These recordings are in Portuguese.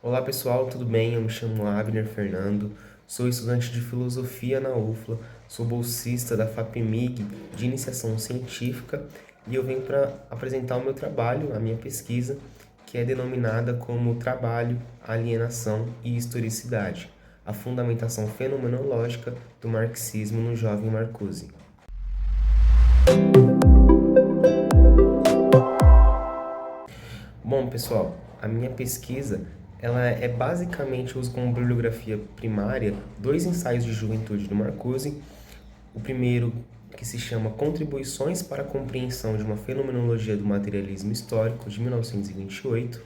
Olá pessoal, tudo bem? Eu me chamo Abner Fernando, sou estudante de filosofia na UFLA, sou bolsista da FAPEMIG de iniciação científica e eu venho para apresentar o meu trabalho, a minha pesquisa, que é denominada como Trabalho, Alienação e Historicidade, a fundamentação fenomenológica do marxismo no jovem Marcuse. Bom, pessoal, a minha pesquisa ela é basicamente, eu uso como bibliografia primária dois ensaios de juventude do Marcuse. O primeiro, que se chama Contribuições para a Compreensão de uma Fenomenologia do Materialismo Histórico, de 1928,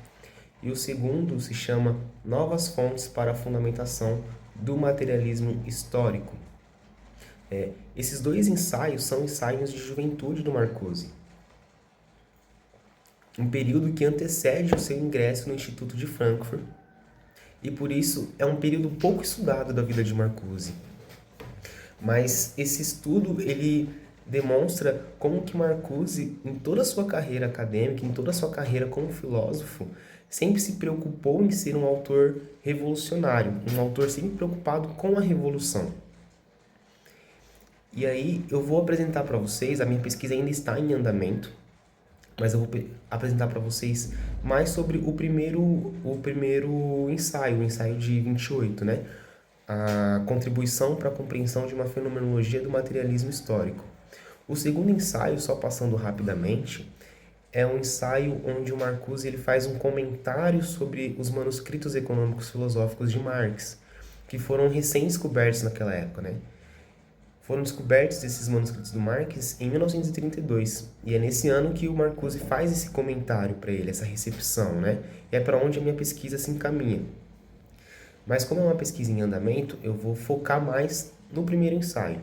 e o segundo se chama Novas Fontes para a Fundamentação do Materialismo Histórico. Esses dois ensaios são ensaios de juventude do Marcuse, um período que antecede o seu ingresso no Instituto de Frankfurt, e por isso é um período pouco estudado da vida de Marcuse. Mas esse estudo ele demonstra como que Marcuse, em toda a sua carreira acadêmica, em toda a sua carreira como filósofo, sempre se preocupou em ser um autor revolucionário, um autor sempre preocupado com a revolução. E aí eu vou apresentar para vocês, a minha pesquisa ainda está em andamento, mas eu vou apresentar para vocês mais sobre o primeiro ensaio, o ensaio de 28, né? A contribuição para a compreensão de uma fenomenologia do materialismo histórico. O segundo ensaio, só passando rapidamente, é um ensaio onde o Marcuse ele faz um comentário sobre os manuscritos econômicos filosóficos de Marx, que foram recém-descobertos naquela época, né? Foram descobertos esses manuscritos do Marx em 1932, e é nesse ano que o Marcuse faz esse comentário para ele, essa recepção, né? E é para onde a minha pesquisa se encaminha. Mas como é uma pesquisa em andamento, eu vou focar mais no primeiro ensaio.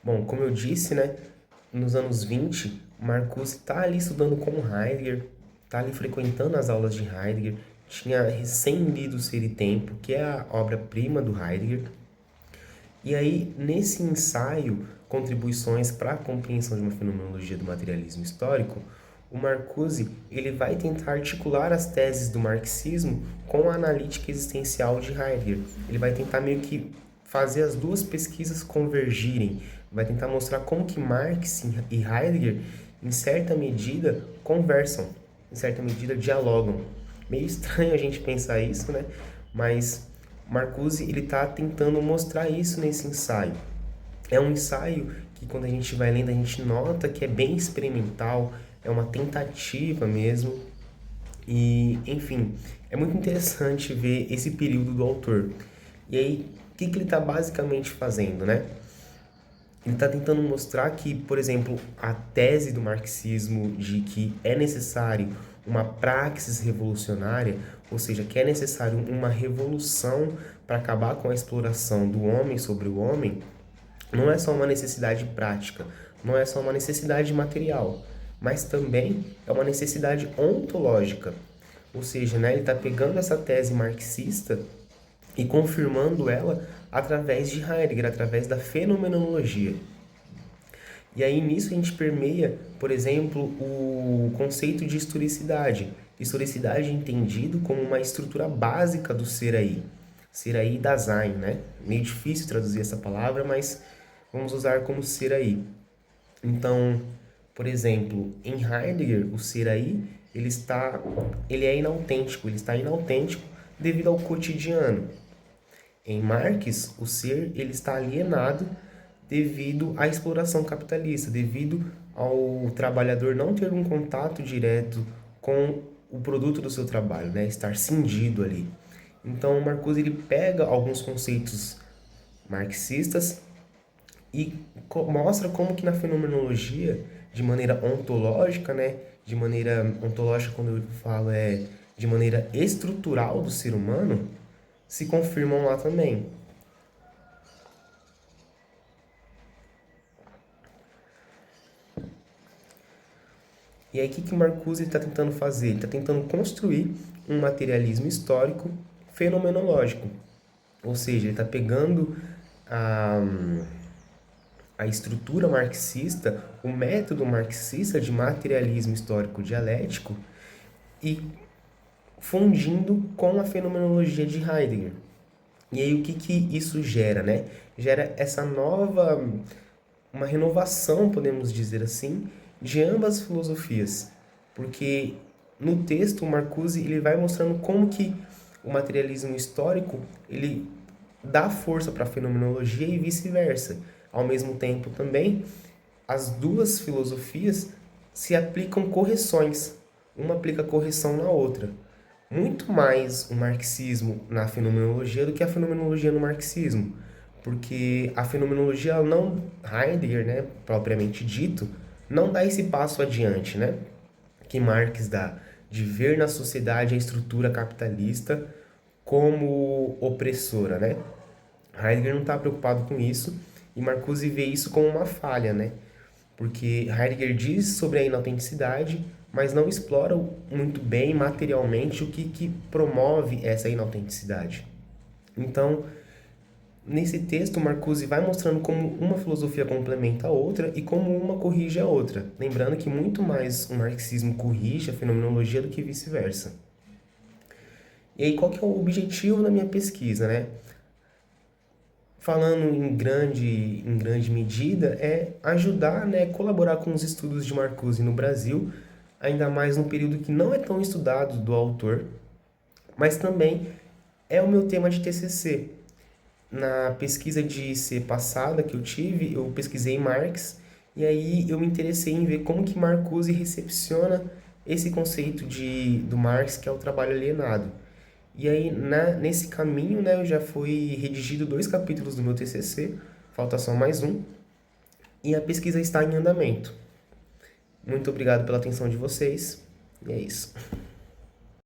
Bom, como eu disse, né, nos anos 20, Marcuse está ali estudando com Heidegger, está ali frequentando as aulas de Heidegger, tinha recém lido Ser e Tempo, que é a obra-prima do Heidegger. E aí, nesse ensaio, Contribuições para a Compreensão de uma Fenomenologia do Materialismo Histórico, o Marcuse ele vai tentar articular as teses do marxismo com a analítica existencial de Heidegger. Ele vai tentar meio que fazer as duas pesquisas convergirem, vai tentar mostrar como que Marx e Heidegger, em certa medida, conversam, em certa medida, dialogam. Meio estranho a gente pensar isso, né? Mas Marcuse ele está tentando mostrar isso nesse ensaio. É um ensaio que quando a gente vai lendo a gente nota que é bem experimental, é uma tentativa mesmo. E, enfim, é muito interessante ver esse período do autor. E aí, o que ele está basicamente fazendo, né? Ele está tentando mostrar que, por exemplo, a tese do marxismo de que é necessário uma praxis revolucionária, ou seja, que é necessário uma revolução para acabar com a exploração do homem sobre o homem, não é só uma necessidade prática, não é só uma necessidade material, mas também é uma necessidade ontológica. Ou seja, né, ele está pegando essa tese marxista e confirmando ela através de Heidegger, através da fenomenologia. E aí nisso a gente permeia, por exemplo, o conceito de historicidade. Historicidade entendido como uma estrutura básica do ser aí Dasein, né? Meio difícil traduzir essa palavra, mas vamos usar como ser aí. Então, por exemplo, em Heidegger, o ser aí, ele é inautêntico, ele está inautêntico devido ao cotidiano. Em Marx, o ser ele está alienado devido à exploração capitalista, devido ao trabalhador não ter um contato direto com o produto do seu trabalho, né? Estar cindido ali. Então, o Marcuse ele pega alguns conceitos marxistas e mostra como que na fenomenologia, de maneira ontológica, né? De maneira ontológica, quando eu falo de maneira estrutural do ser humano, se confirmam lá também. E aí, o que Marcuse está tentando fazer? Ele está tentando construir um materialismo histórico fenomenológico. Ou seja, ele está pegando a, a estrutura marxista, o método marxista de materialismo histórico dialético e fundindo com a fenomenologia de Heidegger. E aí o que que isso gera, né? Gera essa nova, uma renovação, podemos dizer assim, de ambas as filosofias. Porque no texto o Marcuse ele vai mostrando como que o materialismo histórico ele dá força para a fenomenologia e vice-versa. Ao mesmo tempo também, as duas filosofias se aplicam correções. Uma aplica correção na outra. Muito mais o marxismo na fenomenologia do que a fenomenologia no marxismo. Porque a fenomenologia, ela não, Heidegger, né, propriamente dito, não dá esse passo adiante, né, que Marx dá, de ver na sociedade a estrutura capitalista como opressora, né? Heidegger não está preocupado com isso e Marcuse vê isso como uma falha, né? Porque Heidegger diz sobre a inautenticidade, mas não explora muito bem materialmente o que promove essa inautenticidade. Então, nesse texto, Marcuse vai mostrando como uma filosofia complementa a outra e como uma corrige a outra. Lembrando que muito mais o marxismo corrige a fenomenologia do que vice-versa. E aí, qual que é o objetivo da minha pesquisa, né? Falando em grande medida, é ajudar, né, colaborar com os estudos de Marcuse no Brasil, ainda mais no período que não é tão estudado do autor, mas também é o meu tema de TCC. Na pesquisa de C passada que eu tive, eu pesquisei Marx, e aí eu me interessei em ver como que Marcuse recepciona esse conceito do Marx, que é o trabalho alienado. E aí, nesse caminho, né, eu já fui redigido 2 capítulos do meu TCC, falta só mais um, e a pesquisa está em andamento. Muito obrigado pela atenção de vocês, e é isso.